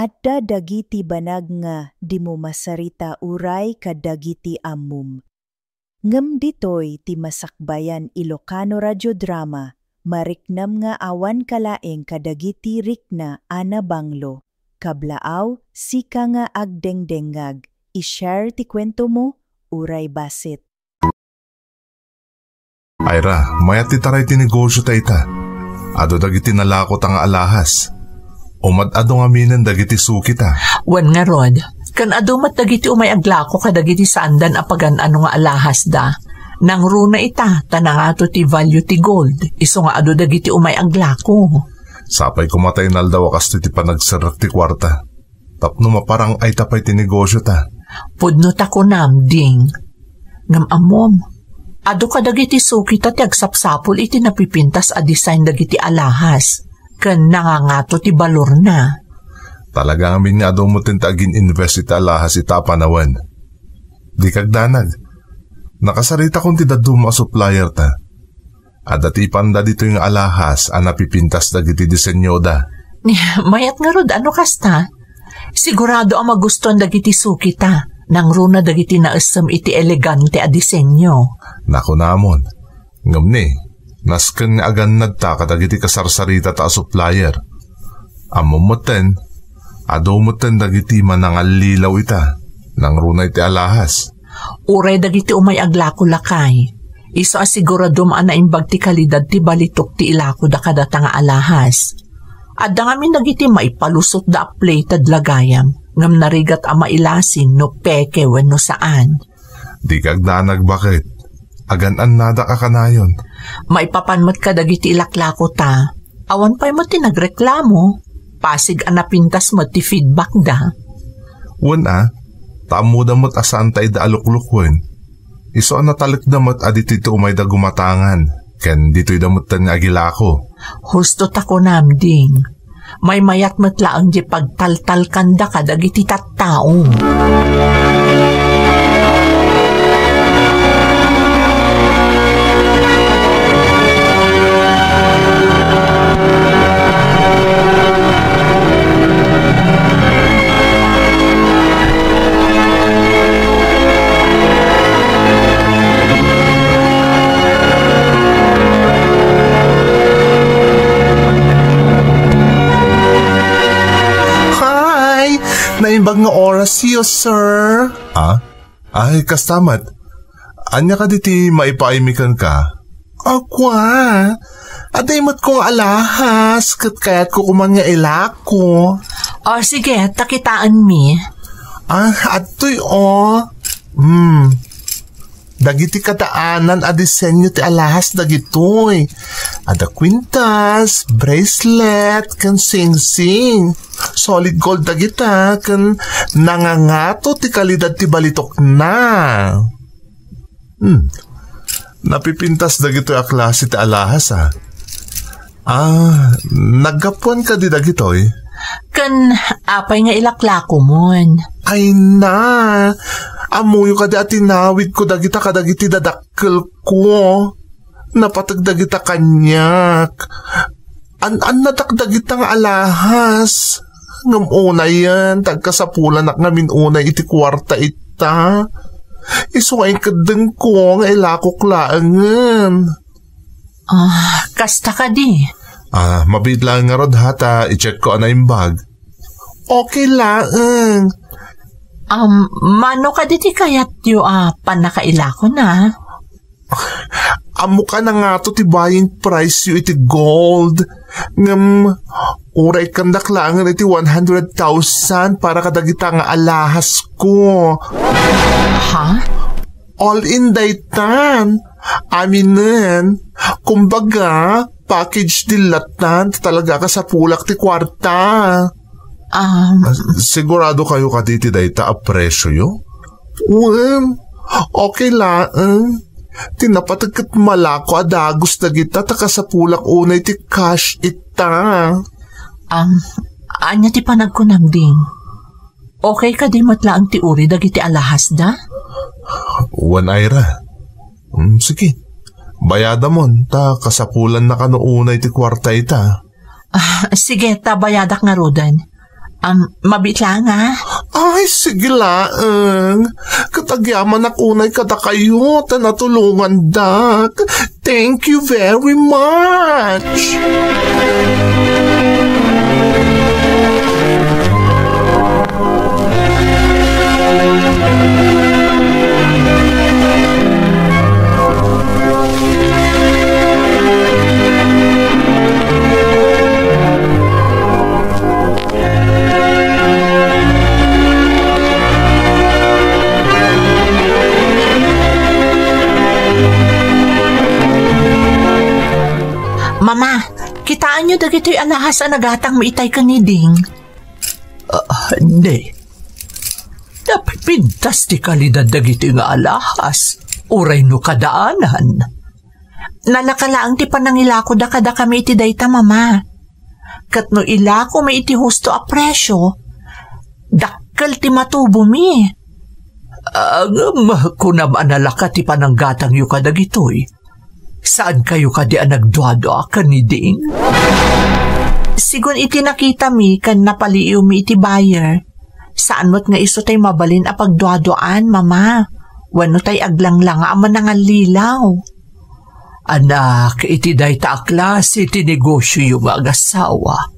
Adda dagiti banag nga di mo masarita uray kadagiti ammum. Ngem ditoy ti masakbayan Ilocano Radio Drama, mariknam nga awan kalaeng kadagiti rikna ana banglo. Kablaaw, sika nga agdengdengag, i-share ti kwento mo, uray basit. Ira, mayat ti taray ti negosyo tayta. Ado dagiti nalakot ang alahas. Umad-ado nga minen dagiti suki ta. Wan nga rod, kan adumat dagiti umay aglako ka dagiti sandan apagan ano nga alahas da. Nang runa ita, tanangato ti value ti gold, iso nga ado dagiti umay aglako. Sapay kumatay naldaw akas ti panagsarak ti kwarta. Tapno maparang ay tapay ti negosyo ta. Pudno ta ko namding. Ngam amom, ado ka dagiti suki ta ti agsapsapol iti napipintas a design dagiti alahas. Kan nangangato ti balor na. Talaga amin nga daw mo tintagin invest iti alahas ita panawan. Di kagdanag. Nakasarita kong ti daduma supplier ta. At dati panda dito yung alahas ang napipintas dagiti disenyo da. Mayat nga rod, ano kasta? Sigurado ang magustuhan dagiti suki ta. Nang runa dagiti naasam iti elegante a disenyo. Naku namon. Ngam ni. Nasken nga agan nagta kadagiti kasarsarita ta supplier. Amumuten, adumuten dagiti manangalilaw ita, nang runay ti alahas. Uray dagiti umay aglako lakay. Iso asigurado maan na imbag ti kalidad ti balitok ti ilako da kadata nga alahas. Adda ngamin dagiti maipalusot da plated lagayam, ngam narigat a mailasin no peke wenno saan. Di kagdanag bakit? Agan-an nada ka kanayon. Maipapanmat ka dagiti ilaklako ta. Awan pa'y mo tinagreklamo. Pasig anapintas mo ti feedback da. Wana, tamo damot asaan tayo da aluklukwen. Iso natalik damot adito ito umay da gumatangan. Ken dito'y damot tan nga agilako. Husto ta ko namding. May mayat matlaang di pagtaltal kanda ka dagiti tattao. Naimbag nga oras siyo, sir. Ay, kastamat. Anya ka diti maipaimikan ka? Akwa. Adaymat kong alahas, kaya't ko kuman nga ilako. Sige, takitaan mi. Atoy Dagiti kataanan a disenyo ti alahas dagitoy. Ada kwintas, bracelet, kan sing-sing. Solid gold dagita, kan nangangato ti kalidad ti balitok na. Napipintas dagitoy a klase ti alahas naggapuan ka di dagitoy? Kan apay nga ilaklako mon. Ay na, amuyo ka di atinawid ko dagita kadagiti dadakkel ko. Napatag dagita kanyak. An natakdagita nga alahas. Ngam unay yan, tagkasapulan nak namin unay iti kwarta ita. Isuwain kadeng ko nga ilakok laangan. Kasta ka di. Mabid lang nga rod hata, i-check ko anay bag. Okay lang. Mano ka diti kayat yu panakailako na? Amo ka na nga to ti buying price yu iti gold. Ngam, uray kandak lang iti 100,000 para kadagita nga alahas ko. Ha? All in daytan. Aminan. Kumbaga, package dilatan talaga ka sa pulak ti kwarta. Sigurado kayo ka diti dayta a presyo yo? Okay lang. Tinapatagkat malako adagos na kita taka sa pulak unay ti cash ita. Anya ti panagkunamding. Okay ka di matlaang ti uri dagiti alahas da? Wan Ira. Sige. Bayada mon, ta kasapulan na kanuunay ti kwarta ita. Sige, ta bayadak nga rodan. Mabitla nga. Ay, sige laang. Katagyaman akunay kada kayo, tanatulungan dak. Thank you very much. Mama, kitaan nyo dagito'y alahas ang nagatang maitay ka ni Ding. Hindi. Dapat pintas ti kalidad dagito'y nga alahas. Uray no kadaanan. Nalakalaang ti panangilako da kada kami iti dayta, Mama. Kat no ilako may iti husto a presyo, dakkel ti matubo mi. Kunam analaka ti pananggatang yu kadagito'y. Saan kayo kadi ang nagduado ka ni Ding? Sigun iti nakita mi kan napaliiw mi iti buyer. Saan mo't nga iso tay mabalin a pagduadoan, Mama? Wano tay aglang-lang ang manangalilaw. Anak, iti dayta klase iti negosyo yung mag-asawa.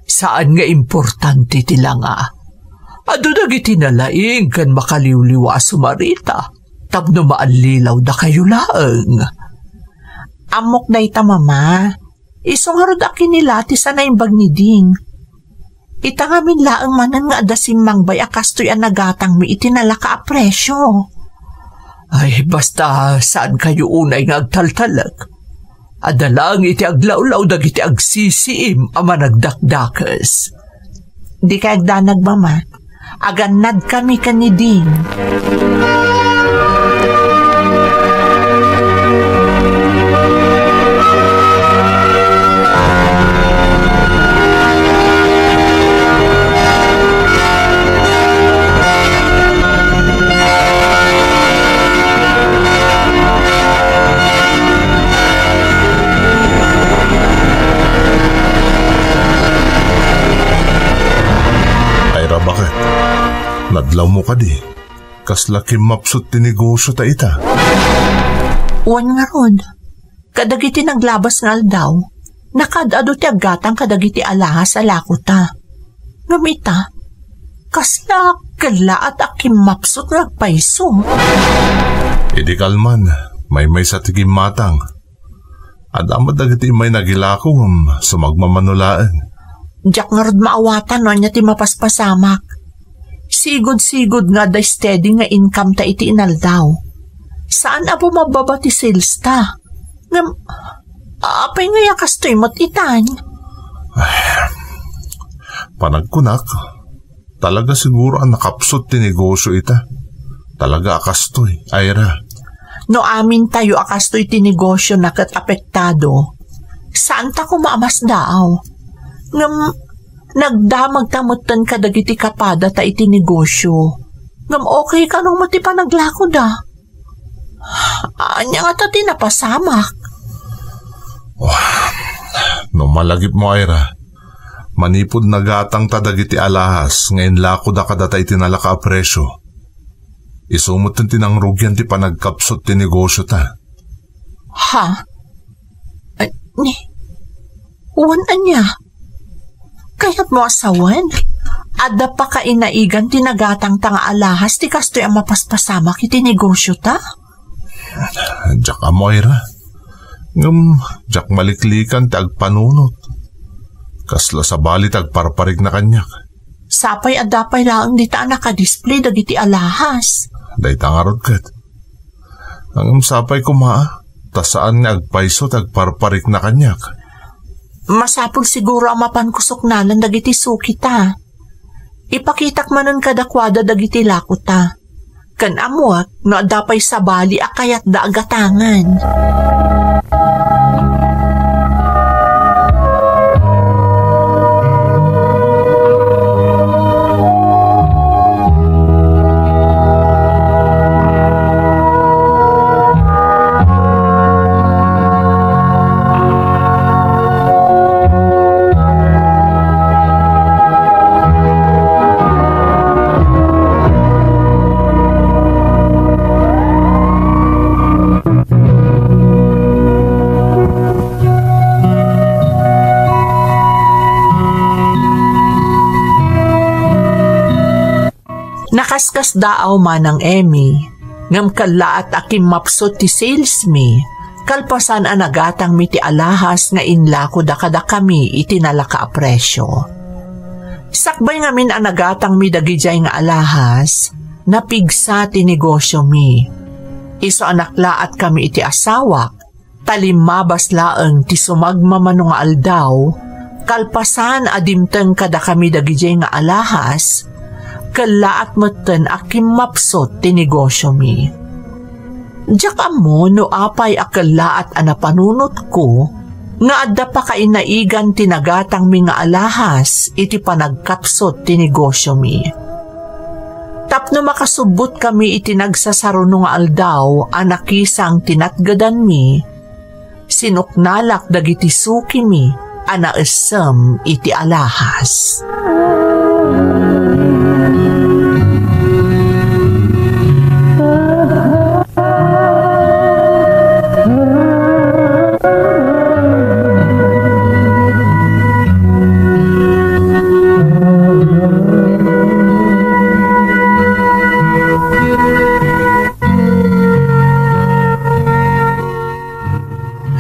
Saan nga importante ti langa? Ado dagiti nalaing kan makaliwliwa sumarita. Tapno maalilaw da kayo laeng. Amok dayta, Mama. Isong harod akin nila ti sanay bag ni Ding. Itangamin laeng manan nga adasim mangbay akastoy ang nagatang mi itinalaka a presyo. Ay, basta saan kayo unay nga agtaltalag. Adalang iti aglawlaw dagiti agsisiim ama nagdakdakas. Di ka agdanag, Mama. Aganad kami ka ni Ding. Bakit? Nadlaw mo ka di. Kaslakim mapsut ti negosyo ta ita. Uwan nga rod. Kadagiti naglabas nga aldaw. Nakadado ti agatang kadagiti alahas alako ta. Ngamita, kasla kala at akim mapsut nga paiso. Idi kalman, may sa tigim matang. Adamad dagiti may nagilakong sumagmamanulaan. Diyak nga rod maawatan no niya ti mapaspasamak. Sigod-sigod nga da steady nga income ta iti inaldaw. Saan abo mababa ti sales ta? Apay nga yakastoy mo't itan. Panagkunak, talaga siguro ang nakapsot ti negosyo ita. Talaga akastoy, Ira. No amin tayo akastoy ti negosyo na kat apektado. Saan ta kumaamas daaw? Nagdamag tamutan ka dagiti kapada ta iti negosyo. Okay ka nung mati pa naglako da. Anya nga ta tinapasamak. No malagip mo, Ira. Manipod nagatang ta dagiti alahas ngayon lako da kadata iti nalaka a presyo. Isumot ng tinangrugyan ti panagkapsot ti negosyo ta. Ha? Uwan anya? Kaya't mo asawan? Ada pa ka inaigan tinagatang tanga alahas ti kastoy ang mapaspasamak iti negosyo ta? Diyak Ira. Diyak maliklikan ti agpanunot. Kasla sa bali agparparig na kanyak. Sapay adapay lang di ta nakadisplay dagiti alahas. Dayta nga rod kat. Ang sapay kumaa, tasaan nga agpaiso agparparig na kanyak. Masapul siguro ang mapankusok nalan dagiti suki ta. Ipakitak manon kadakwada dagiti lako ta. Kan amuak no adapay sa bali akayat da agatangan. Nakaskas daaw manang Emmy, ngam kalaat akim mapsot ti sales mi, kalpasan anagatang mi ti alahas nga inlako dakada kami itinalaka a presyo. Sakbay ngamin anagatang mi dagijay nga alahas, napigsa ti negosyo mi. Iso anaklaat kami iti asawak, talimabas laeng ti sumagmamano nga aldaw, kalpasan adimteng kada kami dagijay nga alahas, kalaat meten akim mapsot ti negosyo mi. Diyak amo no apay akalaat anapanunot ko, nga adda pa kainaigan tinagatang mi nga alahas iti panagkapsot ti negosyo mi. Tapno makasubot kami iti nagsasaruno nga aldaw anakisang tinatgadan mi, sinuknalak dagiti suki mi anaesem iti alahas.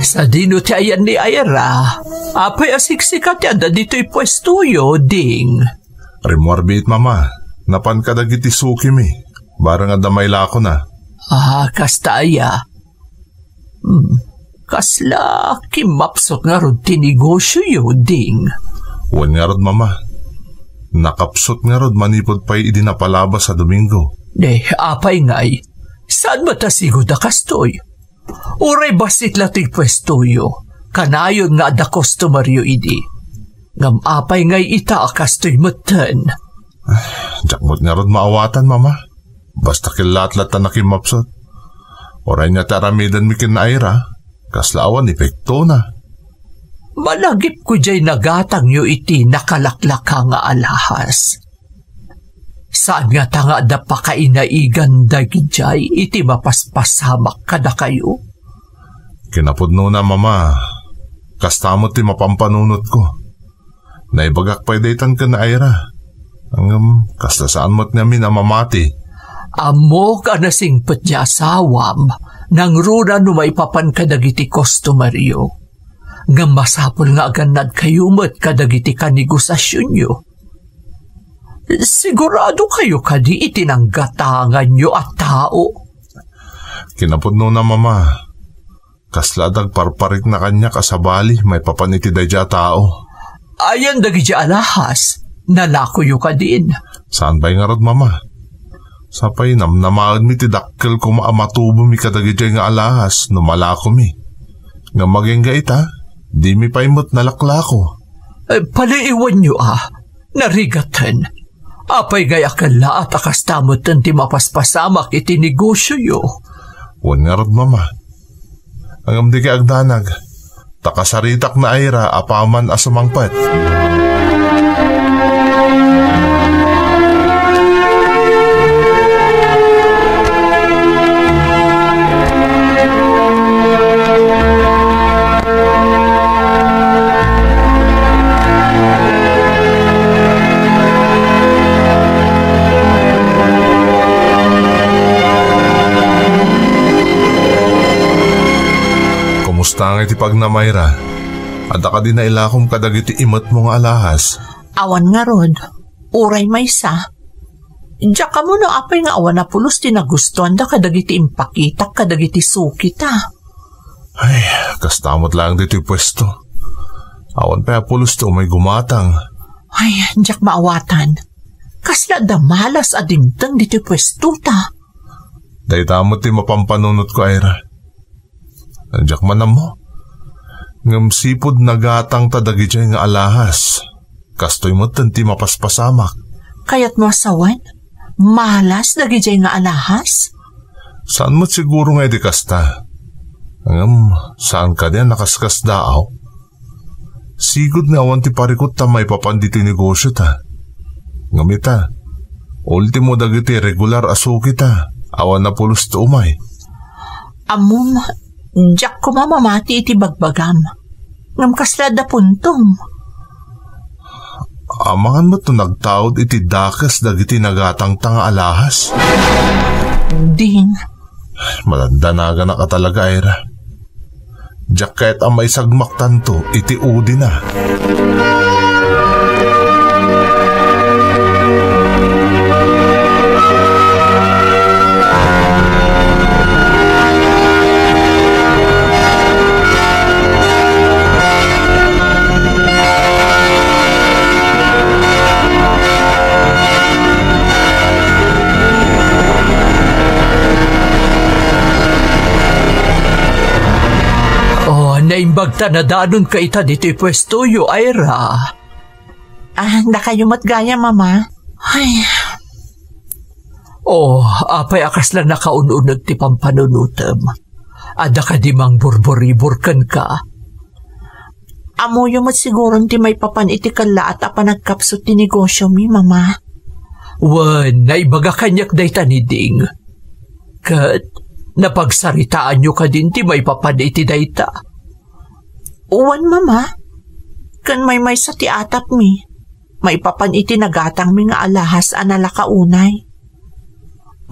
Sa dino ti ayan ni Ira, apay asiksikat yada dito'y pwestuyo, ding. Rimwarbit, mama. Napan ka dagiti suki mi. Barang adamay lako na. Kasta aya. Kasla, kimapsot nga rod tinegosyo yo, ding. Wan nga rod, mama. Nakapsot nga rod manipod pa'y idinapalabas sa Domingo. Apay nga'y. Saan ba tasigod na kastoy? Uray basit lating pwestuyo, kanayon nga da customeryo idi. Ngam apay ngay ita akastoy matan. Jakmot nga rod maawatan, mama. Basta kilat-lat na nakimapsot. Oray niya taramidan mi kinaira, kaslaawan epekto na. Malagip ko jay nagatang yo iti nakalaklaka nga alahas. Saan nga tanga da pa kainaigan dagijay iti mapaspasamak kada kayo? Kinapudno na, mama. Kastamot ti mapampanunot ko. Naibagak pa'y daytan ka na Ira. Hanggang kasta saan mo't namin amamati. Amo ka nasingpet niya asawam nang rura no may papan kadagiti customeryo. Ngam masapol nga aganad kayo mo't kadagiti kanegosasyon nyo. Sigurado kayo kadi itinanggatangan nyo at tao. Kinapudno na, mama. Kasladag parparik na kanya kasabali may papanitiday dya tao. Ayan dagi dya alahas. Nalako yo ka din. Saan ba'y nga rod, mama? Sapay namnamaad mi ti dakkel ko maamatubo mi kadagi dya nga alahas no malako mi. Nga maging ita, di mi paimot nalaklako. Paliiwan nyo narigatan. Apay gaya kala at akastamot ti mapaspasamak iti negosyo yo. Wan nga rod, mama. Ang amdi kay agdanag, takasaritak na Ira apaman asumangpet. Tangay ti pagnamayra, at ka din na ilakom kadagiti imot mong alahas. Awan nga rod, uray maysa. Diyak ka mo no apay nga awan na pulos tinagustuhan da kadagiti impakitak kadagiti sukita. Ay, kastamot lang dito yung pwesto. Awan pa pulos to may gumatang. Ay, diyak maawatan. Kasla da malas adimtang dito yung pwesto ta. Day tamot ti mapampanunot ko, Ira. Nandiyak man na mo. Ngam sipod nagatang tadagi dyan nga alahas. Kastoy mo tanti mapaspasamak. Kaya't mo asawan? Malas dagi dyan nga alahas? Saan mo't siguro nga di kasta? Ngam, saan ka din nakaskas daaw? Sigod nga awan ti parikot ta may papandito yung negosyo ta. Ngam ita, ultimo dagiti regular asuki ta. Awan na pulos to umay. Amum, diyak ko mamamati iti bagbagam. Ngam kaslada puntong. Amangan mo to nagtaod iti dakas dagiti nagatang tanga alahas. Ding. Malandanaga na ka talaga, Ira. Diyak kahit ang may sagmaktan to, iti udi na. Naimbag ta na danon ka ita dito pwesto yu, Ira. Nakayumat gaya, Mama. Ay. Apay akas lang nakaununag ti pampanunutem. Ada ka di mang burburibur-kan ka. Amo yumot siguro ti may papan iti kala at apanagkapsot ti negosyo mi, Mama. Wan, naibaga kanyak day taniding. Kat, napagsaritaan nyo ka din ti may papan iti dayta. Uwan, Mama. Kan may sa ti atap mi. May papan iti nagatang mi nga alahas analakaunay.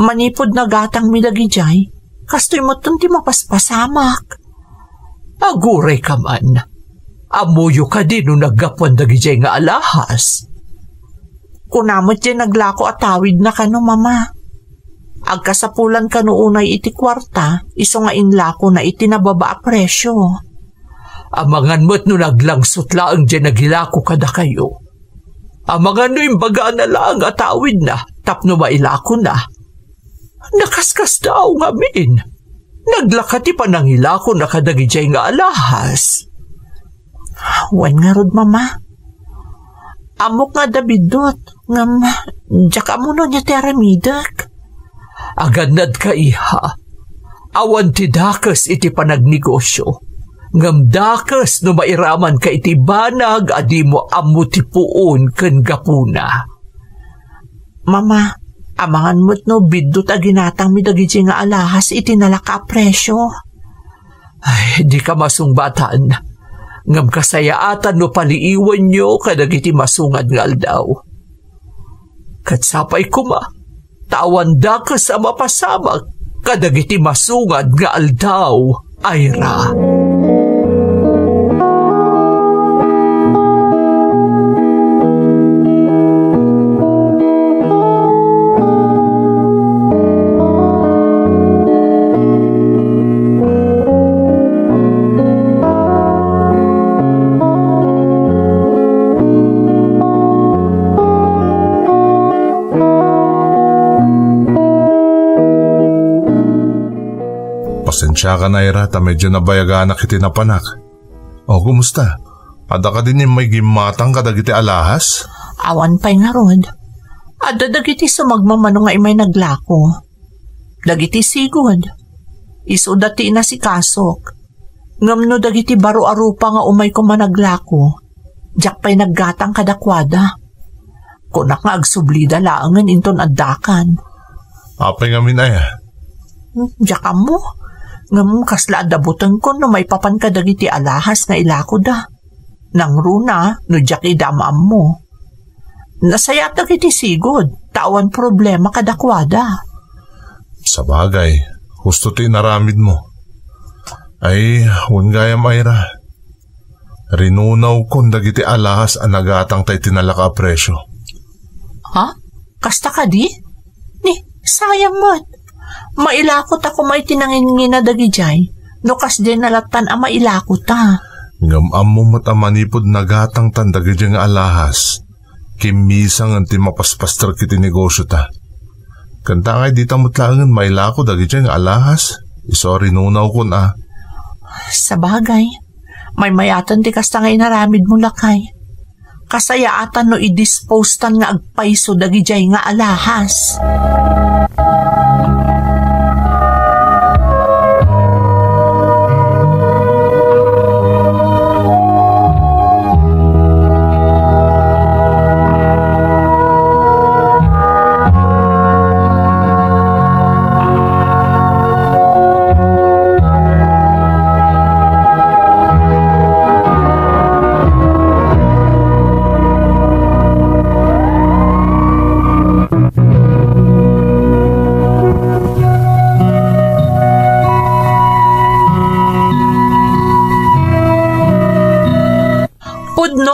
Manipod nagatang mi dagijay. Kastoy mo ti mapaspasamak. Aguray ka man. Amuyo ka din no naggapuan dagijay nga alahas. Kunamot dyan naglako at tawid na ka no, Mama. Agkasapulan ka no unay iti kwarta, iso nga inlako na iti nababa a presyo. Amangan mo't no naglangsot laang dyan nagilako kada kayo. Amangan no imbagaan na laang atawid na, tapno mailako na. Nakaskas daw nga min. Naglakati pa nang ilako na kadagijay nga alahas. Wan nga rod, Mama. Amok nga Davidot, ngam, diyak amuno niya teramidak. Aganad ka iha. Awan ti dakas iti panagnegosyo. Ngam dakas no mairaman ka iti banag adi mo amu ti puon ken gapuna. Mama, amangan mo't no bidot a ginatang mi dagiti nga alahas iti nalaka presyo. Ay, di ka masungbatan. Ngam kasayaatan no paliiwan nyo kadagiti masungad nga aldaw. Katsapay kuma, tawan dakas a mapasamag kadagiti masungad nga aldaw, Ira. Pasensya ka na, Ira, ta medyo nabayagan na kiti napanak. Kumusta? Ada ka din yung may gimatang kadagiti alahas? Awan pa'y nga rod. Ada dagiti sumagmamano nga imay naglako. Dagiti sigod. Iso dati na si Kasok. Ngamno dagiti baro-arupa nga umay ko managlako. Diyak pa'y naggatang kadakwada. Kunak nga agsublida laangan inton addakan. Apay nga minay. Diyak mo. Ngam kasla adabutan ko no may papan ka dagiti alahas nga ilako da. Nang runa no diyak idamam mo. Nasaya dagiti sigod, tawan problema kadakwada. Sa bagay, gusto ti naramid mo. Ay, huwag gayam, Ira. Rinunaw kon dagiti alahas ang nagatang tay tinalaka presyo. Ha? Kasta ka di? Ni, sayang mo't. Mailakot ako may tinangin na dagijay. No kas din nalatan ang mailakot ta. Ngamam mo matamanipod nagatang tandagijay nga alahas. Kimisang ang timapaspastar kiti negosyo ta. Kanta ngay di tamutlangan mailakot dagijay nga alahas. Isori nunaw ko na. Sa bagay, may mayatan di kasta ngay naramid mo lakay. Kasayaatan no i-dispose tan nga agpaiso dagijay nga alahas.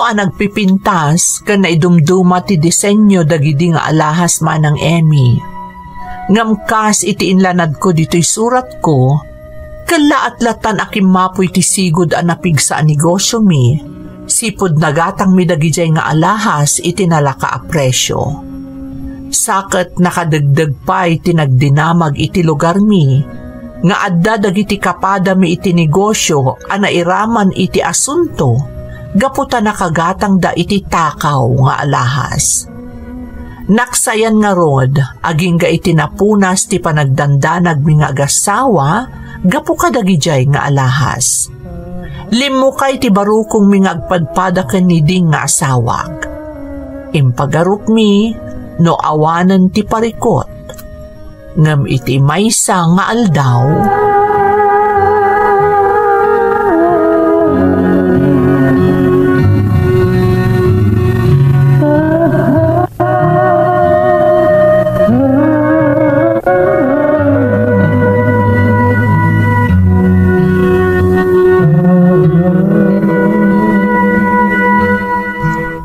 ang nagpipintas kan naidumduma ti disenyo dagidi nga alahas manang Emmy. Ngamkas iti inlanad ko dito'y surat ko, kalaat-latan akim mapoy ti sigod ang napigsa ang negosyo mi, sipod nagatang mi dagijay nga alahas iti nalaka a presyo. Saket nakadagdag pa iti nagdinamag iti lugar mi, nga adda dagiti kapada mi iti negosyo a nairaman iti asunto, gaputa nakagatang da iti takaw nga alahas. Naksayan nga rod, aging ga iti napunas ti panagdandanag mi nga agasawa, gapu kadagijay nga alahas. Limukay ti barukong mi nga agpadpada kaniding nga asawag. Impagarup mi, no awanan ti parikot. Ngam iti maysa nga aldaw,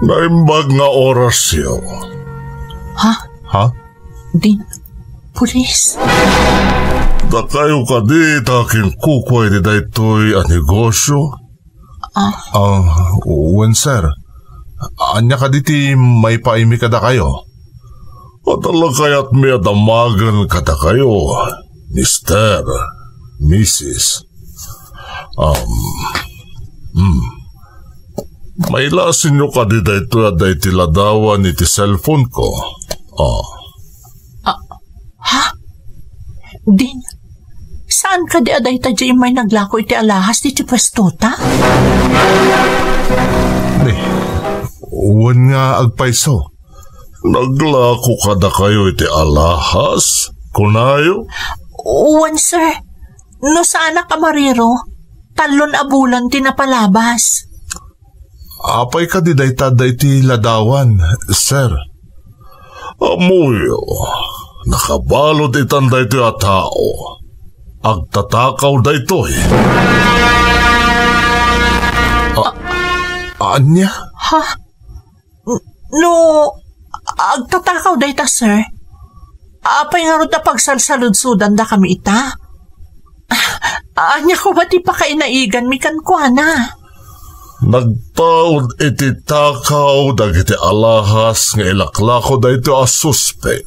naimbag nga orasyo. Ha? Ha? Din, pulis? Da kayo kadi taking kukway di daytoy a negosyo? Wen sir, anya ka diti may paimi kada kayo? Atala kayat may adamagan kada kayo, Mr. Mrs. May lasin nyo kadi daytoy a dayti ladawan iti cellphone ko. Ha? Din, saan ka di aday tadya may naglako iti alahas di ti pwestota? Wen nga agpaiso. Naglako kada kayo iti alahas? Kunayo? Uwan, sir. No saan ka mariro? Talon abulan tinapalabas. Apay ka di daytada iti ladawan, sir. Amuyo, nakabalot itan daytoy a tao. Agtatakaw daytoy. Anya? Ha? No, agtatakaw dayta, sir. Apay nga ron na pagsalsaludsudan da kami ita. Anya ko ba ti pa kainaigan mi kan kwa na? Nagtaod iti takaw dagiti alahas nga ilaklako dayto a suspect.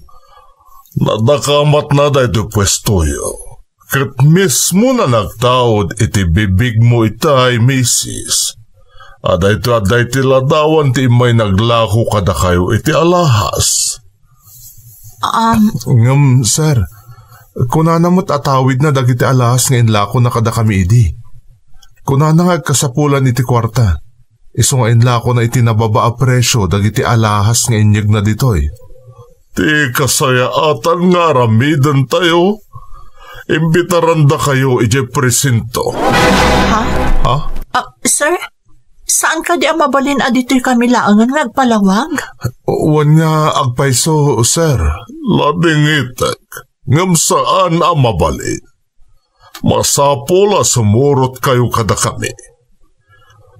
Nadakamat na dayto pwestoyo. Kat mismo na nagtaod iti bibig mo itay, Mrs. Dayto ti ladawan ti may naglako kada kayo iti alahas. Ngam, sir, kunana mo't atawid na dagiti alahas nga inlako na kada kami idi. Kunana nga kasapulan iti kwarta. Iso nga inlako na iti nababa a presyo dagiti alahas nga inyag na ditoy. Ti kasayaatan nga ramidan tayo. Imbitaran da kayo iti presinto. Ha? Sir, saan ka di mabalin adito'y kami laangan nagpalawag? Uwan nga agpaiso, sir. Labingitek, ngam saan mabalin? Masapula sumurot kayo kada kami.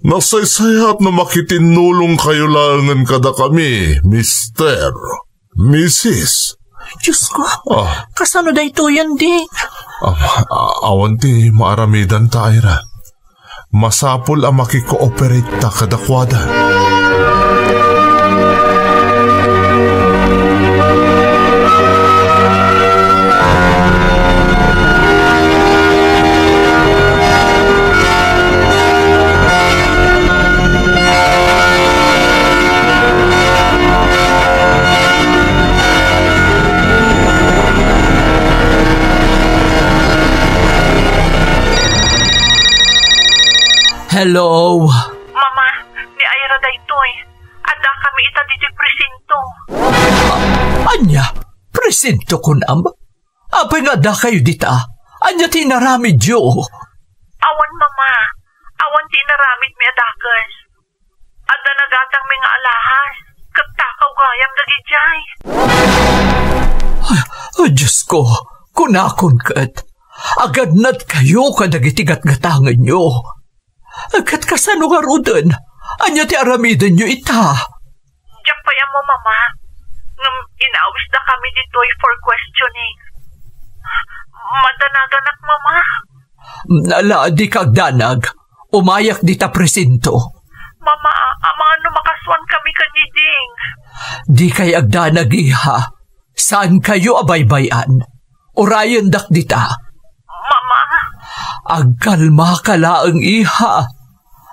Nasaysayat na makitinulong kayo langan kada kami, Mr. Mrs. Diyos ko, kasano da ito yan, Ding? Awan ti maaramidan ta, Ira. Masapul ang makikooperate ta kadakwada. Hello? Mama, ni Ira da ito'y. Ada kami ita dito presinto. Anya? Presinto kun am? Apay nga da kayo dita? Anya tinaramid yo? Awan, mama. Awan tinaramid mi adakas. Ada nagatang mi nga alahas. Katakaw gayam dagijay. Diyos ko, kunakon kat. Agad nat kayo kadagitigat-gatangan nyo. Agad kasano nga rodan. Anya ti aramidan nyo ita? Diyak pa yan mo, Mama. Ngam inaawis na kami dito'y for questioning. Madanaganak, Mama. Nala, di kagdanag. Umayak di ta presinto. Mama, mga makaswan kami kaniding. Di kay agdanag iha. Saan kayo abaybayan? Orayan dak dita. Mama. Agkalma ka laang iha.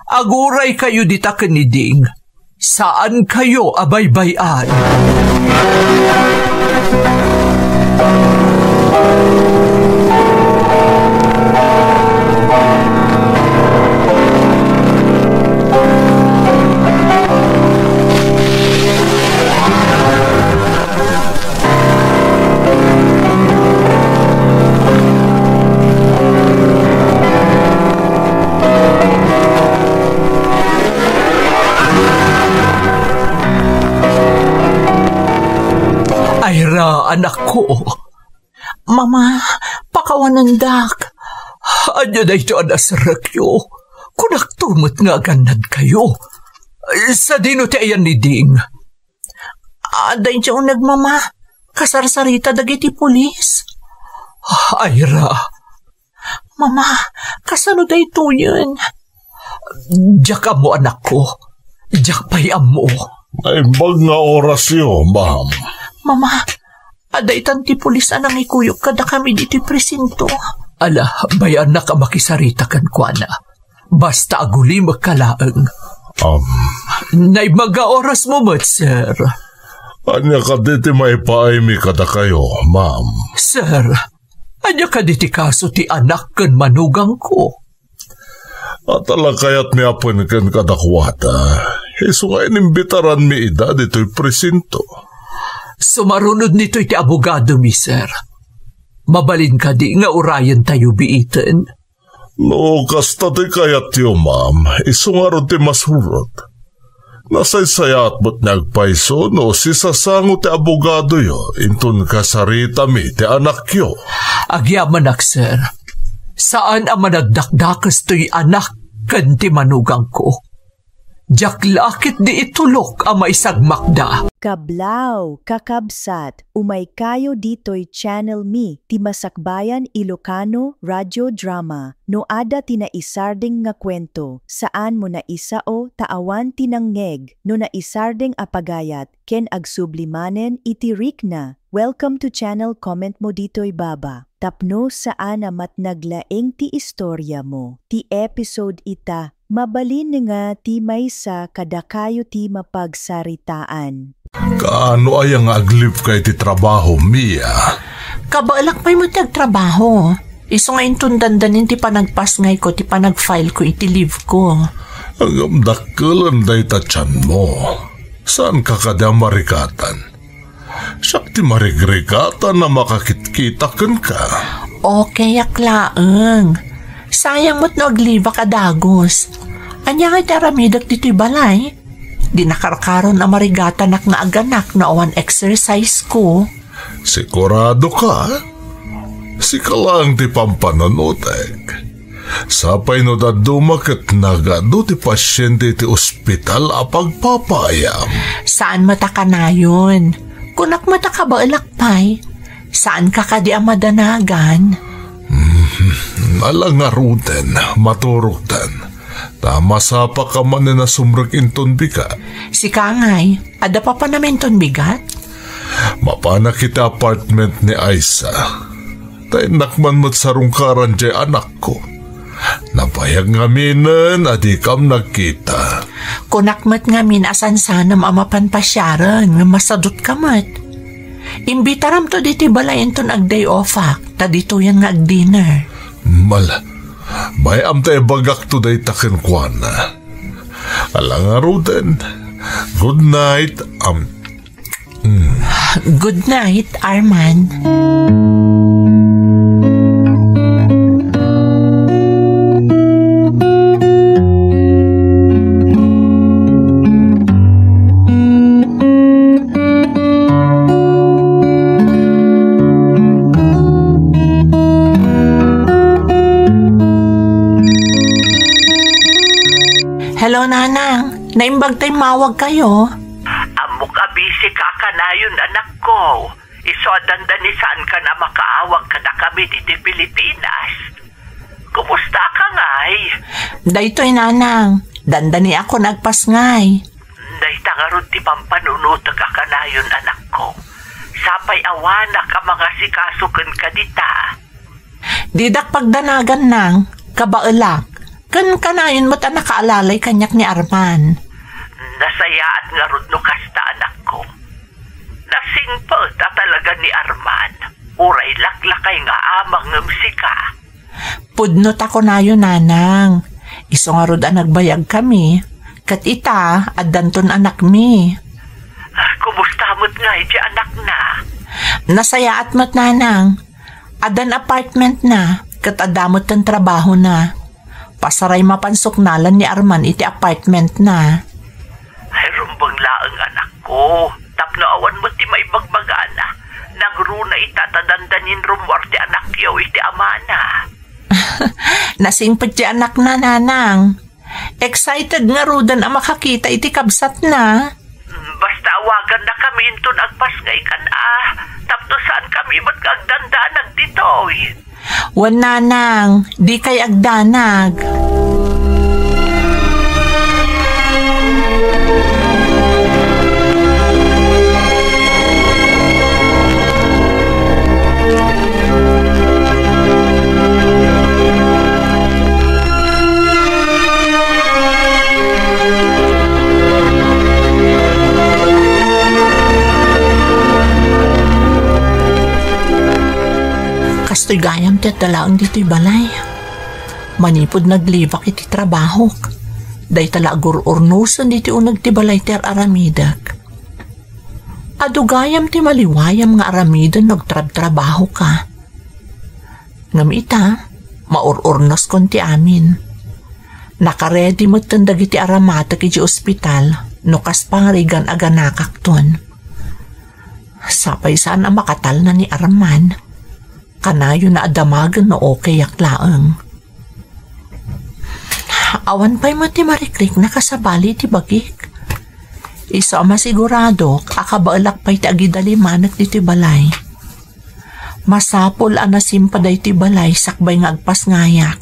Aguray kayo dita kaniding. Saan kayo abaybayan? Ayra, anak ko. Mama, pakawanandak. Anya na ito anasrakyo. Kunak tumot nga ganad kayo. Sa dino ti ayan ni Ding. Aday siya nagmama. Kasarsarita dagiti pulis. Ayra. Mama, kasano da ito yun? Diyak mo anak ko. Diyak payam mo. Ay bag nga oras yun, ma'am. Mama, aday tanti pulis anang ikuyok kada kami diti presinto. Ala, bayan na ka makisarita kan kuana. Basta aguli magkalaang. Naimaga oras mo, sir. Anya ka diti may paaymi kada kayo, ma'am. Sir, anya ka diti kaso ti anak kan manugang ko. At alakayat mi apon kan kadakwata. Iso nga inimbitaran mi ida dito'y presinto. Sumarunod nito iti abogado mi, sir. Mabalin ka di nga urayan tayo biiten. No, kasta di kayat yo, ma'am. Iso nga ron ti masurot. Nasaysayat mo't nagpaiso no si sasango ti abogado yo. Intun kasarita mi ti anak yo. Agyaman sir. Saan ang managdakdakas to'y anak kan ti manugang ko? Diyak lakit di itulok ang maisagmakda. Kablaw, kakabsat, umay kayo dito'y Channel Mi, ti Masakbayan Ilocano Radio Drama, no ada tinaisarding nga kwento, saan mo na isao taawan tinanggeg, no naisarding apagayat, ken agsublimanen iti rikna. Welcome to channel, comment mo dito'y baba. Tapno saan amat naglaeng ti istorya mo, ti episode ita, mabalin nga ti maysa kadakayo ti mapagsaritaan. Kaano ay ang aglip kay ti trabaho, Mia? Kabaalak pa'y mo tagtrabaho. Iso nga intundandanin ti panagpasngay ko, ti panagfile ko, iti leave ko. Ang amdakalan day tachan mo. Saan ka kada marikatan? Siyak ti marigrikatan na makakitkitakan ka. Okay, aklaang. Sayang mo't no agliba ka dagos. Anya nga taramidak dito'y balay. Di nakarkaron na marigatan nga aganak na awan exercise ko. Sigurado ka? Sika lang ti pampanonotek. Sapay no dadumakit nagado ti pasyente ti ospital a pagpapayam. Saan mata ka na yun? Kunak mata ka ba ilakpay? Saan ka ka di amadanagan? Nalangaruten, maturuktan. Tama sa pa ka man na sumrag inton bika. Si Kangay, ada pa pa namin ton bigat? Mapana kita apartment ni Aisa. Tay nakman mo't sarungkaran jay anak ko. Napayag nga minan, adikam nagkita. Kunakmat nga min asan sanam amapan pasyaran, nga masadot kamat. Imbitaram to diti balayan ton ag day off-ak, ta dito yan nga ag dinner. May amtay bagak to day takin kwana. Alangaruden. Good night, Good night, Arman. Hello, Nanang. Naimbag tayo mawag kayo. Amok abisi ka kanayon anak ko. Iso dandan ni saan ka na makaawag ka na kami dito Pilipinas. Kumusta ka ngay? Daytoy nanang, dandani ako nagpasngay. Day tangarod ti pampanunot ka kanayon anak ko. Sapay awana ka mga sikasukan ka dita. Didak pagdanagan nang, kabaelak. Kan kanayon mo't nakaalalay kanyak ni Arman. Nasaya at ngarod no kasta anak ko. Nasingpot at talaga ni Arman. Uray laklakay nga amang ngumsika. Pudnot ako na yun, nanang. Iso nga rod nagbayag kami. Kat ita, at danton anak mi. Kumusta mo't nga iti anak na? Nasaya at mo't nanang. Adan apartment na. Kat adamot ang trabaho na. Pasaray mapansuknalan ni Arman iti apartment na. Ay rumbang laang anak ko. Tapno awan mo ti maibagbagana. Nang runa itatadandanin rumwar ti anak yaw iti amana. Nasingpit ti anak na, nanang. Excited nga rudan ang makakita iti kabsat na. Basta awagan na kami intun agpasngay kan Tapno saan kami magkagdandanag ditoy. Wan nanang, di kay agdanag. Kastoy gayam ti at dalaang dito'y balay. Manipod naglibak iti trabaho. Day talagur urnusan diti unag ti balay ti aramidak. Ado gayam ti maliwayam nga aramidan nagtrabaho ka. Ngam ita, maururnos kon ti amin. Nakaredy mo't tandag iti aramatak iti ospital no kas pangrigan aganakak ton. Sapay saan ang makatal na ni Arman. Kanayo na adamagan na okay yaklaang. Awan pa'y mo ti marikrik na kasabali ti bagik. Isa masigurado akabaalak pa'y ti agidalimanak di ti balay. Masapol anasimpaday ti balay sakbay nga agpas ngayak.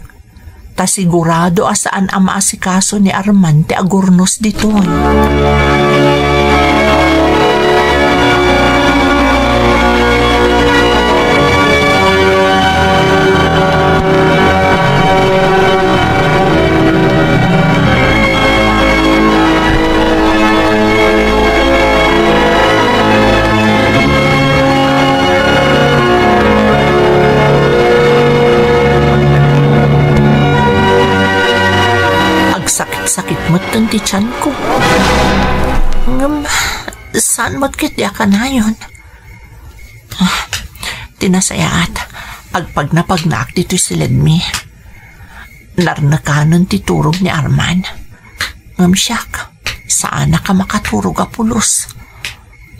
Ta sigurado asaan ang maasikaso ni Arman ti agurnos ditoy. Sakit mo't dun ti tiyan ko. Saan mo't kitya ka na yun? Tinasayaat. Agpag na pagnaak dito'y siledmi. Narnakanon ti turog ni Arman. Siyak, saan na ka makaturog a pulos?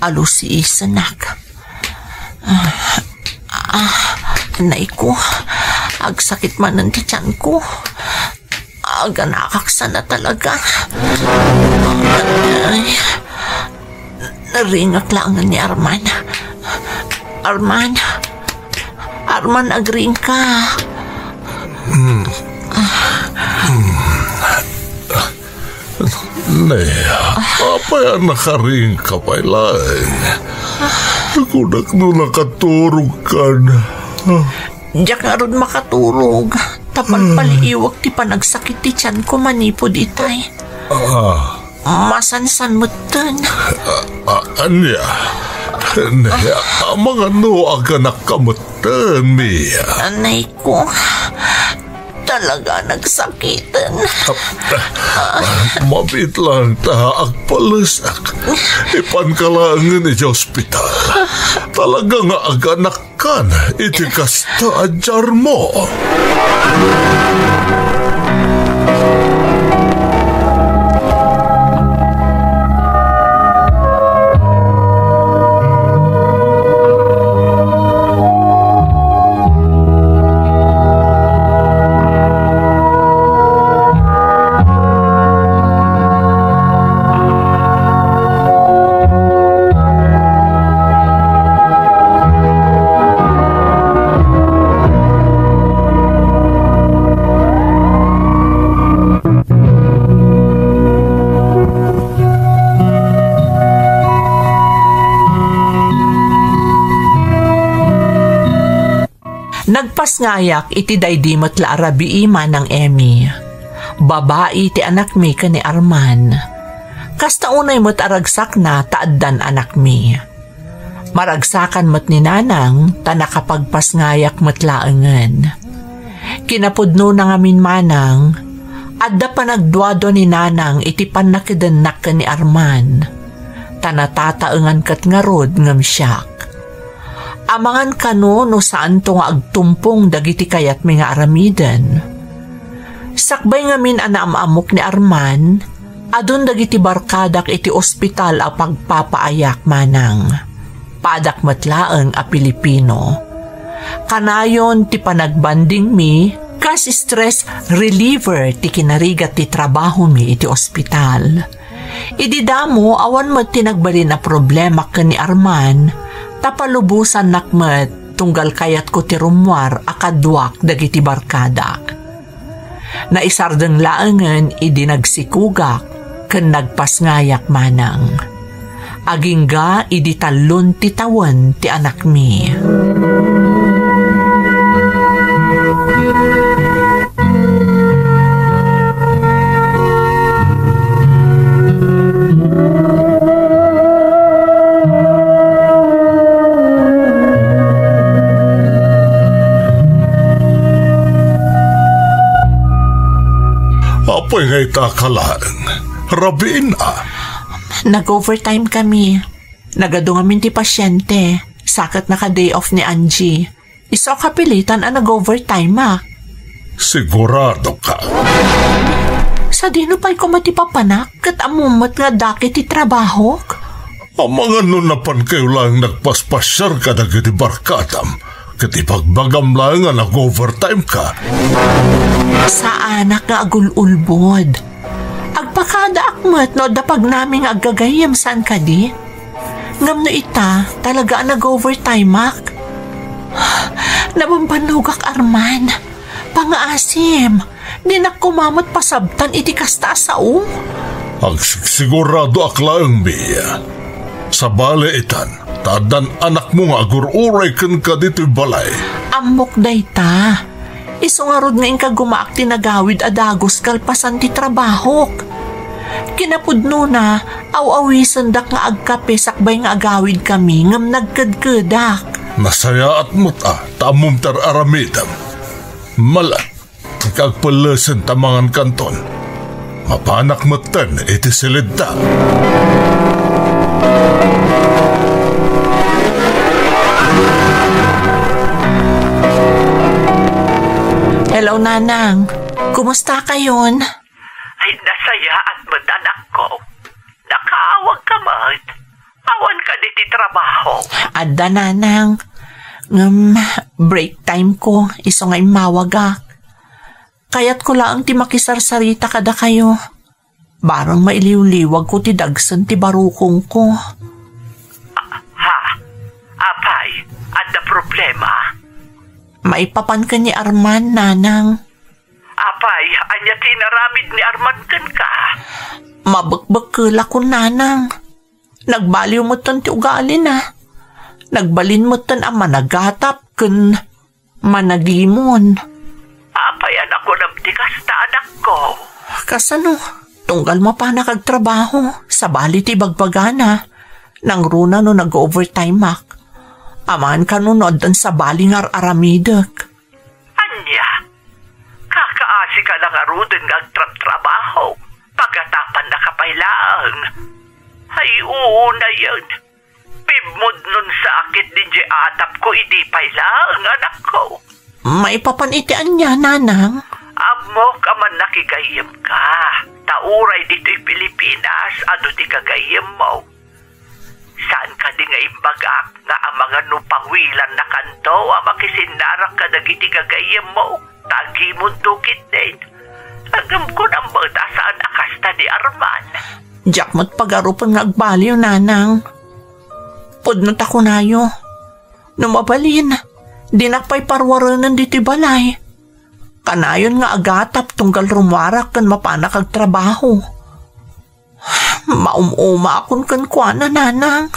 Alo si isanak. Anay ko, agsakit man ng ti tiyan ko. Aga nakaksa na talaga. Ay, naringak lang ni Arman. Arman, agring ka. Nea, apa yan nakaring ka pa ilan? Kunak no nakaturog ka na. Diyak nga ron makaturog. Tapan paliiwag ti panagsakit ti tiyan ko manipod itay. Masansan mo dun. Anya? Nea, mga no aganak ka mo dun, Mia. Anay ko, talaga nagsakitan. Mabit lang ta agpalasak. Ipankalangan iti ospital. Talaga nga aganak kan iti kasta ajar mo. Nagpasngayak iti daydimot la arabi ima ng Emmy. Babae ti anak mi ka ni Arman. Kasta unay mo't aragsak na taaddan anak mi. Maragsakan mo't ni nanang ta nakapagpasngayak mo't laengan. Kinapudno na ngamin manang adda pa nagduado ni nanang iti panakidanak ka ni Arman. Tanatataengan kat nga rod ngam siyak. Amangan kano no saan to nga agtumpong dagiti kayat mi nga aramiden. Sakbay ngamin anaamamok ni Arman, adun dagiti barkadak iti ospital a pagpapaayak manang. Padak matlaeng a Pilipino. Kanayon ti panagbanding mi, kas stress reliever ti kinarigat ti trabaho mi iti ospital. Ididamo awan mo tinagbalin na problema ka ni Arman, tapalubusan nakmet tunggal kayat ko ti rumwar akadwak dagiti barkadak. Naisardeng laengen idi nagsikugak ken nagpasngayak manang. Agingga idi talon ti tawen ti anak mi. Apoy ngay takalaan. Rabiin Nag-overtime kami. Nagadungamin ti pasyente. Sakat na ka-day off ni Angie. Iso kapilitan ang nag-overtime Sigurado ka? Sa dino pa'y kumatipapanak kat amumot nga daki ti trabaho? Ang mga nunapan kayo lang nagpaspasyar ka na giti barkadam. Kati pagbagam lang nga nag-overtime ka. Sa anak nga agululbod. Agpakada akmat no dapag naming aggagayam saan ka di? Ngam no ita talaga nag-overtime Nabambanugak Arman. Pangaasim. Di na kumamot pasabtan iti kasta sao? Ang sigurado aklaang Mia. Sa bale itan, tadan anak mo nga agururay kan ka dito'y balay. Amok day ta. Isungarod nga ka gumaak tinagawid adagos kalpasan ti trabahok. Kinapudno na, aw-awisan dak nga agkape sakbay nga agawid kami ngam nagkadkadak. Nasaya at muta, tamum tar aramidam. Malat, ikagpalasan tamangan kanton. Mapanak matan iti silidta. Hello, Nanang. Kumusta kayon? Ay, nasaya at madanak ko. Nakaawag ka mat. Awan ka diti trabaho. Adda, Nanang. Break time ko. Iso nga imawagak. Kayat ko lang ti makisarsarita kada kayo. Barang mailiw-liwag ko ti dagsan ti barukong ko. Ha? Apay, adda problema? Maipapan ka ni Arman, Nanang. Apay, anya tinaramid ni Arman kan ka? Mabakbakula ko, Nanang. Nagbaliw mo tan ti ugali na. Nagbalin mo tan ang managatap kun managimon. Apay, anak ko nabtikas ta anak ko. Kasano, tunggal mo pa nakagtrabaho sa bali ti bagbagana. Nang runa no nag-overtime mak. Aman ka nunod dan sa bali ngar aramidak. Anya, kakaasi ka lang arudin ng trabaho. Pagatapan na kapailaang. Ay, oo na yan. Pibmod nun sa akit din di atap ko, idi pailaang anak ko. Maipapanitian niya, Nanang. Amok aman nakigayam ka. Tauray dito'y Pilipinas, ano di kagayam mo? Saan ka di nga imbagak nga ang mga nupangwilan na kanto ang makisinarak ka dagiti kagayam mo? Tagi mong tukit din. Agam ko nang bata saan akasta ni Arman. Jakmat pagarupan nga agbaliw, Nanang. Pudnot ako nayo. Numabalin, dinakpay parwaranan diti balay. Kanayon nga agatap tunggal rumwarak kan mapanak ag trabaho. Maumuma akon kan kuana, Nanang.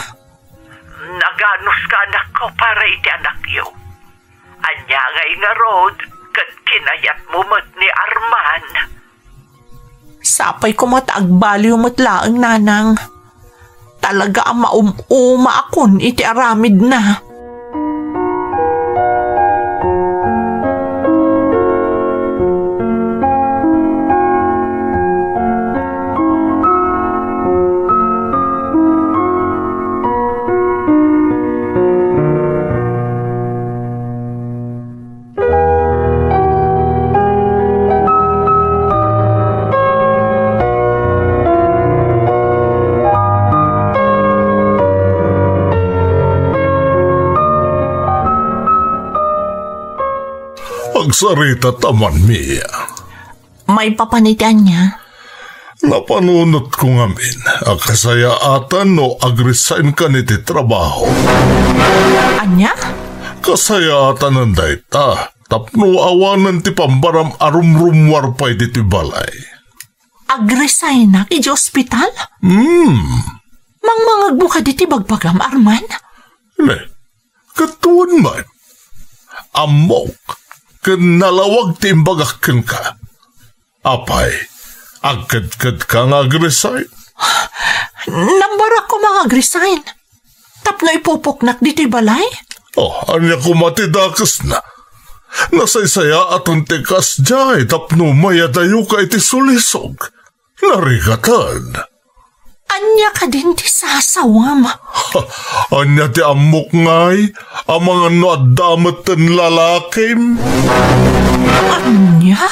Naganos ka anak ko para iti anak yo. Anya nga road, kat kinayat mo mat ni Arman. Sapay ko mataagbali matlaang nanang. Talaga ang maumuma akon iti aramid na. Agsarita taman, Mia. May papanitian niya? Napanunot ko ngamin, kasayaatan no agresign ka niti trabaho. Anya? Kasayaatan ng dayta, tapno awanan ti pambaram arumrumwar pa'y diti balay. Agresign na iti ospital? Mangmangag mo ka diti bagbagam, Arman? Ne, katuan man. Amok. Nalawag ti imbagakin ka. Apay, agkad-kad ka nga agresign. Nambara ko mga agresign. Tapno ipupuknak dito balay? Anya kumatidakas na. Nasaysaya atong tikas jay, tapno mayadayo ka iti sulisog. Narigatan. Anya ka din ti sasawam. Anya ti amok ngay, ang mga noadamat ng lalakim. Anya?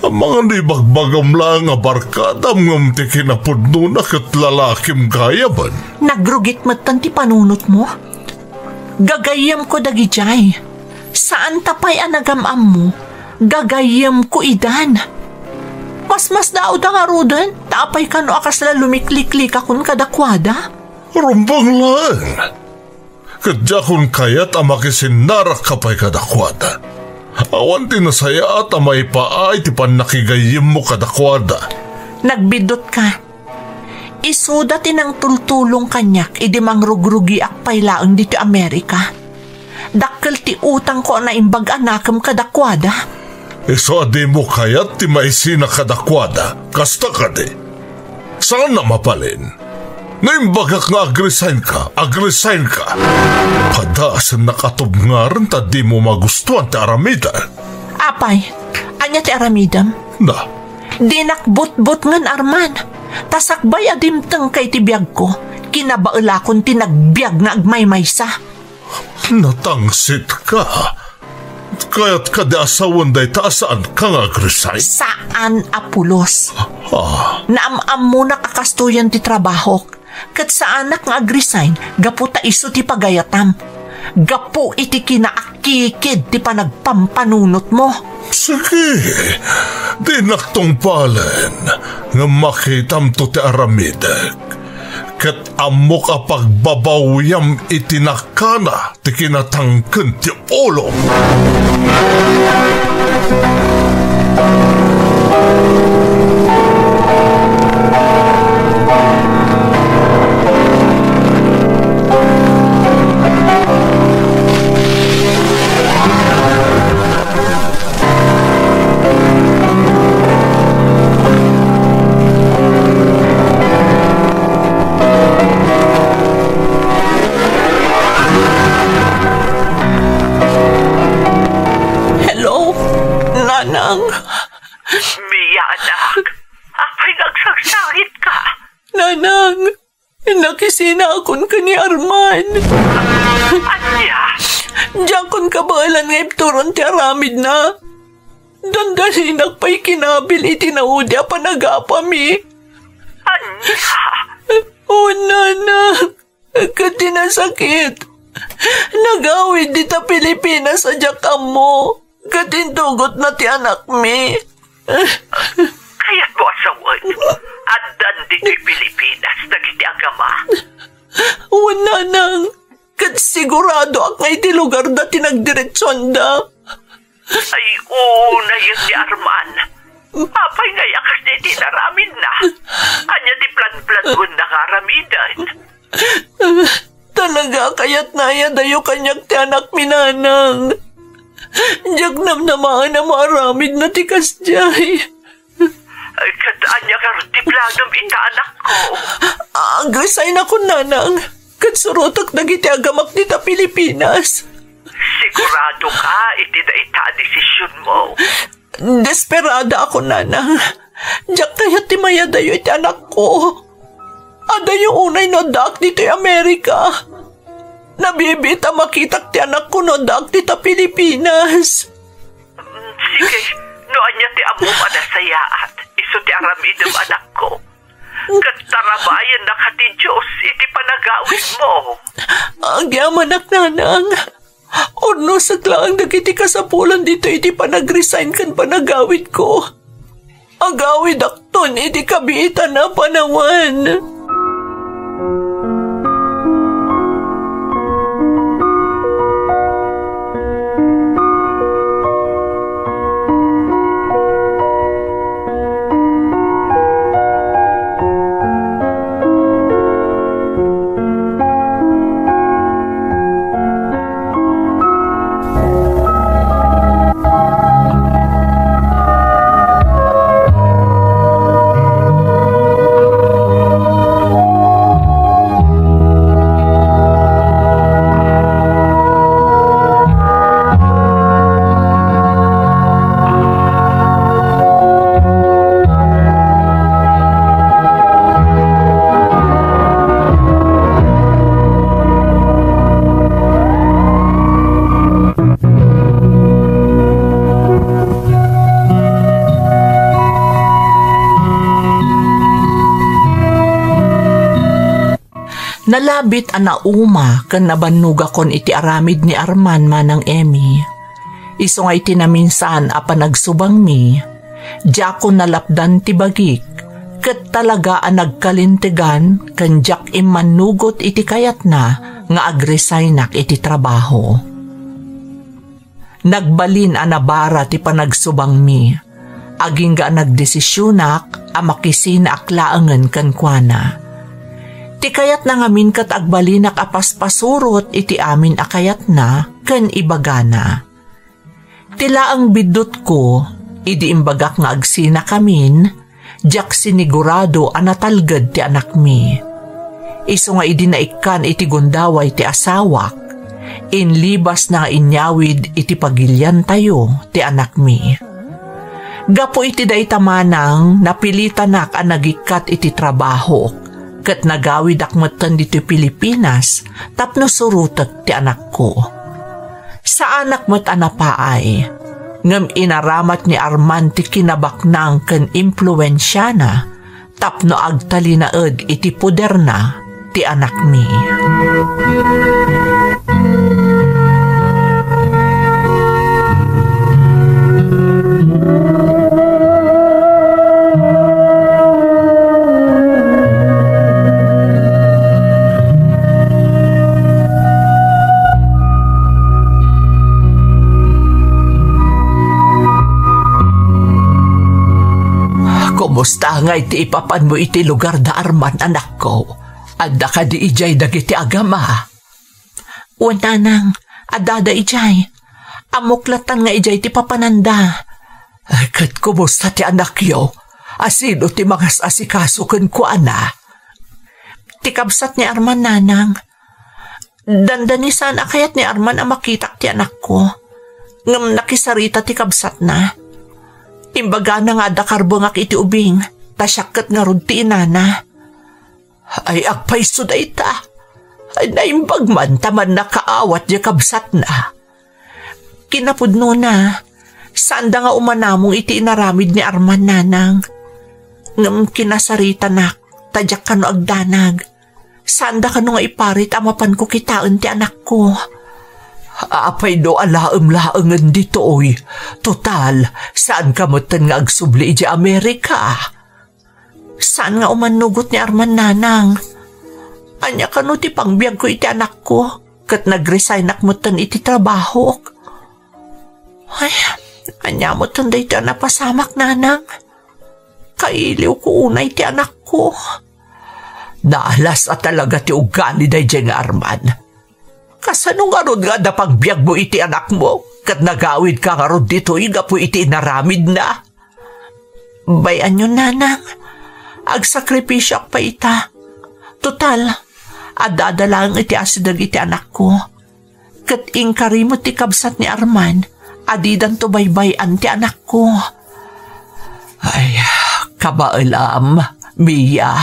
Ang mga nibagbagam lang nga barkadam ngam ti kinapudno na kat lalakim kaya ban. Nagrugit matan ti panunot mo? Gagayam ko dagi jay. Saan tapay anagamam mo? Gagayam ko idan. Mas daw da nga rodan, tapay ka no akas na lumiklik-lik akong kadakwada. Rumbang lang. Kadya kung kayat amakisinnarak kapay kadakwada. Awan tinasaya at amay paay ti panakigayim mo kadakwada. Nagbidot ka. Isuda tinang tultulong kanyak, idi mangrugrugi akpay laang dito Amerika. Dakkel ti utang ko na imbag anakam kadakwada. So adi mo kayat ti maisina kadakwada, kasta ka di. Saan na mapalin? Ngayon bagak nga agresign ka. Padasan nakatubngaran ta di mo magustuhan ti aramida. Apay, anya ti aramidam? Na? Di nakbut-but ngan Arman. Tasakbay adimtang kay ti biyag ko. Kinabaulakon ti nagbiag nga agmaymaysa. Natangsit ka. Kaya't kada asawan day taasaan ka nga agresign? Saan apulos? Naamam mo nakakastuyan ti trabaho. Kat saan nga agresign, gapu ta iso ti pagayatam. Gapu iti kinaakikid ti panagpampanunot mo. Sige, di naktungpalan nga makitam to ti aramidag. Kat amok a pagbabawiyam itinakana ti kinatangken ti ulo. Mia, anak. Apay nagsagsakit ka. Nanang, nakisina akon ka ni Arman. Anya? Diyan kon kabalan nga ipturon ti aramid na. Dandalinak pa'y kinabil itinaudya pa nagapami. Anya? O nanak, katinasakit. Nagawid di ta Pilipinas sa jakam mo. Katintugot na ti anak mi. Kaya't mo asawan. At dandi ti Pilipinas nagiti agama. Wala nang. Kat sigurado ak ngay ti lugar na tinagdiretsyon da. Ay, na yun ti Arman. Papay ngay akas di tinaramin na. Anya ti plan-plan kung nakaramidan. Talaga kaya't naya dayo kanyak ti anak minanang. Diyak namnamaan na maaramid na tikas jay. Ay, kadaan niya karti plagam ita anak ko. Agresay na ko, nanang. Katsurotak nagiti agamak dita Pilipinas. Sigurado ka, iti da ita desisyon mo. Desperada ako, nanang. Diyak kaya timaya dayo iti anak ko. Ada yung unay no dak dito Amerika. Nabibita makitak ti anak ko no dak dito Pilipinas. Sige, noan niya ti amom adasayaat. Iso ti aramidam anak ko. Katarabayan na ka ti Diyos, iti panagawin mo. Ang yaman ak, nanang. Orno saglaang dagiti kasapulan dito iti panag-resign kan panagawid ko. Agawid akton iti kabiitan na panawan. Nalabit ana uma kan nabanuga kon iti aramid ni Arman manang Emmy. Iso nga iti naminsan a panagsubang mi, diyak ko nalapdan ti bagik, ket talaga a nagkalintigan kan diyak imanugot iti kayat na nga agresaynak iti trabaho. Nagbalin a nabara ti panagsubang mi, aging ga nagdesisyonak a makisina aklaangan kan kuana. Ti kayat na ngamin kat agbalinak apaspasurot iti amin akayat na ken ibagana. Tila ang bidot ko, idi imbagak nga agsina kamin, diyak sinigurado anatalgad ti anak mi. Iso nga idi naikan iti gundaway ti asawak, inlibas na inyawid iti pagilyan tayo ti anak mi. Gapo iti daytamanang napilitanak ang nagikat iti trabaho, kat nagawid akmatan dito Pilipinas tapno surutak ti anak ko. Sa anak mat anapaay, ngam inaramat ni Arman ti kinabaknang ken impluensya na tapno agtalinaed iti puder na ti anak mi. Kumusta nga iti ipapan mo iti lugar da Arman, anak ko? Adda ka di ijay dagiti agama? Wala nang, adda da ijay. Amuklatan nga ijay ti papananda. Ay, kat kumusta ti anak yo? Asino ti mga asikaso ken kuana? Ti kabsat ni Arman, nanang. Dandanisan akayat ni Arman ang makitak ti anak ko. Ngam nakisarita ti kabsat na. Imbaga na nga dakarbungak iti ubing, tasyakat nga rod ti inana. Ay agpaiso da ita. Ay naimbag man taman nakaawat di kabsat na. Kinapudno na, saan da nga umanamong iti inaramid ni Arman, nanang. Ngam kinasarita na, tadyak ka no agdanag. Saan da ka no nga iparit amapan ko kitaan ti anak ko. Apay do alaam-laangan dito oy. Total, saan ka matan nga agsubli iti Amerika? Saan nga umanugot ni Arman, nanang? Anya ka no ti pangbiag ko iti anak ko, kat nag-resign akmutan iti trabaho. Ay, anya mo tanday iti napasamak, nanang. Kailiw ko unay iti anak ko. Dalas at talaga ti ugali day dyan nga Arman. Kasano nga ron nga da pagbiag mo iti anak mo? Kat nagawid ka nga ron dito, igapo iti naramid na. Bayan nyo, nanang. Agsakripisyak pa ita. Total, adadalang iti asidag iti anak ko. Kat ingkarimot ti kabsat ni Arman, adidan to baybayan ti anak ko. Ay, kabailam, Mia.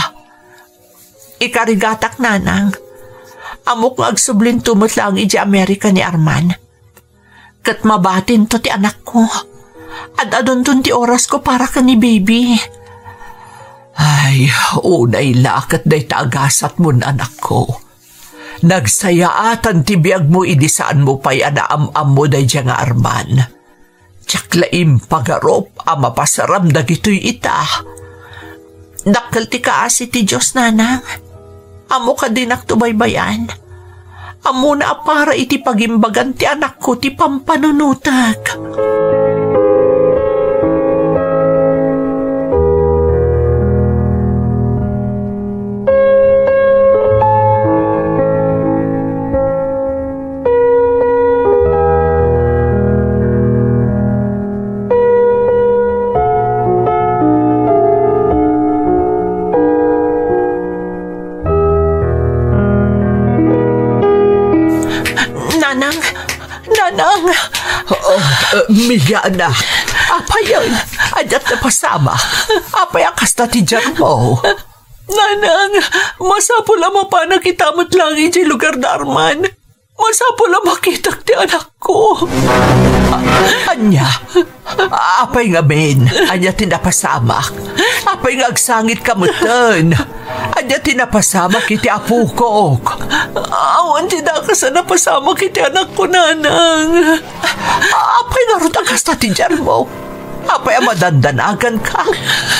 Ikarigatak, nanang. Amok nga agsublin tumot lang iti Amerika ni Arman. Kat mabatin to ti anak ko. At adon ti oras ko para ka ni baby. Ay, unay lakat day taagasat mo anak ko. Nagsayaatan ti biyag mo idisaan mo pa'y anaam-am mo day dyan nga Arman. Tsaklaim pagarop ama pasaram dagito'y ita. Dakal ti kaasi ti Diyos, nanang. Amo ka din aktubaybayan. Amo na para iti pagimbagan ti anak ko ti pampanunutak. Nanang! Mia na. Apa yun? Adyat na pasama. Apa yung kasta ti dyan mo? Nanang, masapul ang mapanakitamot lang iti lugar na Arman. Masapul ang makitak ti anak ko. Anya, apay nga men, anya tinapasamak. Apay nga agsangit kamutan. Anya tinapasamak iti apu ko. Awan tinakasa napasamak iti anak ko, nanang. Apay nga ron ang kasta ti dyan mo. Apay ang madandanagan ka.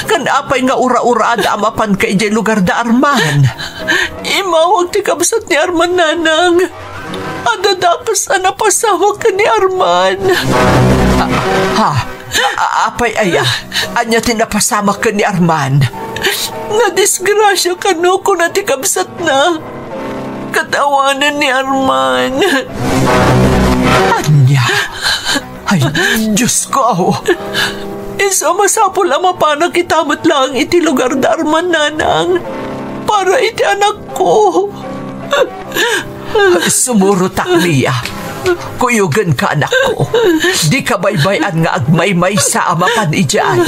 Kan apay nga ura-urada amapan ka iti lugar da Arman. Imawag ti kabsat ni Arman, nanang. Adadakas na napasawag ka ni Arman. Apay aya, anya tinapasama ka ni Arman. Nadisgrasya ka no kung natikabsat na. Katawanan ni Arman. Anya? Ay, Diyos ko. Isa masapol ang mapanag itamot lang iti lugar da Arman, nanang. Para iti anak ko. Sumurutak niya. Kuyugan ka, anak ko. Di ka baybayan nga agmay-may sa amapan ijaan.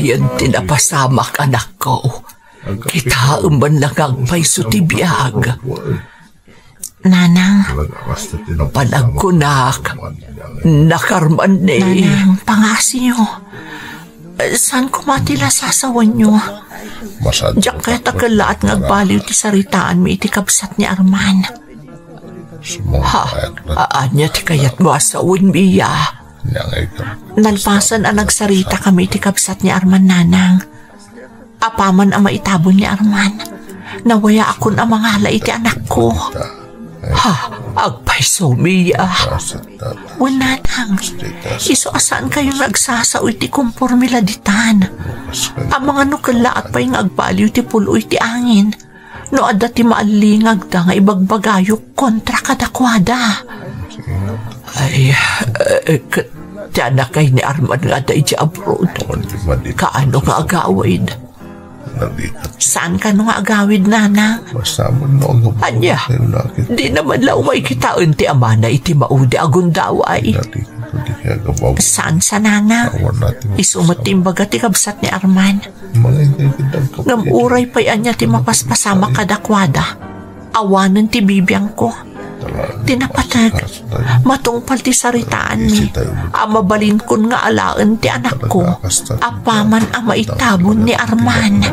Yan tinapasamak, anak ko. Kita man lang ang paiso ti biyag. Nanang, panagkunak, nakarman ni. nanang, pangasi nyo. Saan kumatila sasawan nyo? Diyak kaya takalaat ngagbaliw ti saritaan mo iti kabsat ni Arman. Anya ti kayat mo asawin, Mia. Nalpasan ang nagsarita kami iti kabsat ni Arman, nanang. Apaman ang maitabon ni Arman. Nawaya akon ang mga hala iti anak ko. Agpaiso, Mia. Nanang, iso asaan kayo nagsasao iti kumpormiladitan. Ang mga nukala at pa yung agbaliw ti pulo iti angin. No adda ti maalingag da nga ibagbagayok kontra kadakwada. Ay, tiyanak kay ni Arman nga da iti abroad. Kaano nga agawid? Saan ka nga agawid, nanang? Anya, di naman lang may kitaan ti amana iti maudi agundaway. Saan sa nanang? Isumatimbaga ti kabsat ni Arman. Ngamuray pa'y anya ti mapaspasama kadakwada. Awanan ti bibiyang ko. Tinapatag, matungpal ti saritaan mi. Amabalin kun nga alaan ti anak ko. Apaman ang maitabon ni Arman.